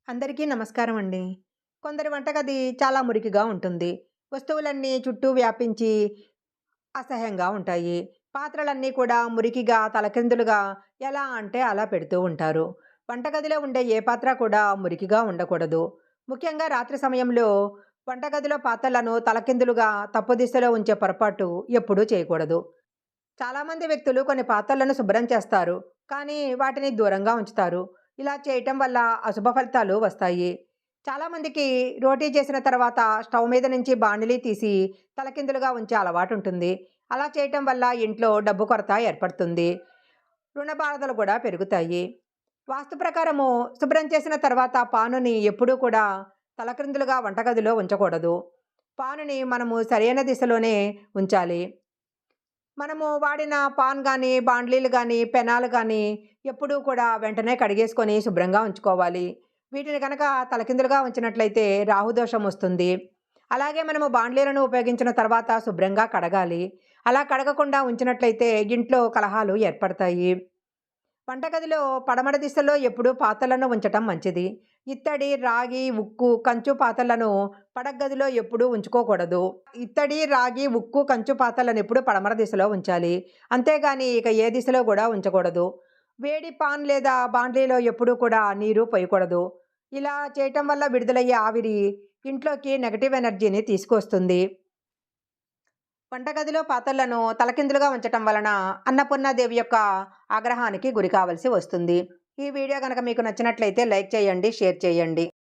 అందరికీ నమస్కారం అండి. కొందరి వంటగది చాలా మురికిగా ఉంటుంది. వస్తువులన్నీ చుట్టూ వ్యాపించి అసహ్యంగా ఉంటాయి. పాత్రలన్నీ కూడా మురికిగా, తలకిందులుగా ఎలా అంటే అలా పెడుతూ ఉంటారు. వంటగదిలో ఉండే ఏ పాత్ర కూడా మురికిగా ఉండకూడదు. ముఖ్యంగా రాత్రి సమయంలో వంటగదిలో పాత్రలను తలకిందులుగా తప్పు దిశలో ఉంచే పొరపాటు ఎప్పుడూ చేయకూడదు. చాలామంది వ్యక్తులు కొన్ని పాత్రలను శుభ్రం చేస్తారు. కానీ వాటిని దూరంగా ఉంచుతారు. ఇలా చేయటం వల్ల అశుభ ఫలితాలు వస్తాయి. చాలామందికి రోటీ చేసిన తర్వాత స్టవ్ మీద నుంచి బాండిలి తీసి తలకిందులుగా ఉంచే అలవాటుంటుంది. అలా చేయటం వల్ల ఇంట్లో డబ్బు కొరత ఏర్పడుతుంది. రుణ బాధలు కూడా పెరుగుతాయి. వాస్తు ప్రకారము శుభ్రం చేసిన తర్వాత పానుని ఎప్పుడూ కూడా తలక్రిందులుగా వంటగదిలో ఉంచకూడదు. పానుని మనము సరైన దిశలోనే ఉంచాలి. మనము వాడిన పాన్ గానీ, బాండ్లీలు గానీ, పెనాలు గానీ ఎప్పుడూ కూడా వెంటనే కడిగేసుకొని శుభ్రంగా ఉంచుకోవాలి. వీటిని గనక తలకిందులుగా ఉంచినట్లయితే రాహుదోషం వస్తుంది. అలాగే మనము బాండ్లీలను ఉపయోగించిన తర్వాత శుభ్రంగా కడగాలి. అలా కడగకుండా ఉంచినట్లయితే ఇంట్లో కలహాలు ఏర్పడతాయి. వంటగదిలో పడమర దిశలో ఎప్పుడూ పాత్రలను ఉంచటం మంచిది. ఇత్తడి, రాగి, ఉక్కు, కంచు పాత్రలను పడగదిలో ఎప్పుడూ ఉంచుకోకూడదు. ఇత్తడి, రాగి, ఉక్కు, కంచు పాత్రలను ఎప్పుడూ పడమర దిశలో ఉంచాలి. అంతేగాని ఇక ఏ దిశలో కూడా ఉంచకూడదు. వేడి పాన్ లేదా బాండ్లీలో ఎప్పుడూ కూడా నీరు పోయకూడదు. ఇలా చేయటం వల్ల విడుదలయ్యే ఆవిరి ఇంట్లోకి నెగటివ్ ఎనర్జీని తీసుకొస్తుంది. వంటగదిలో పాత్రలను తలకిందులుగా ఉంచటం వలన అన్నపూర్ణాదేవి యొక్క ఆగ్రహానికి గురి కావాల్సి వస్తుంది. ఈ వీడియో గనక మీకు నచ్చినట్లయితే లైక్ చేయండి, షేర్ చేయండి.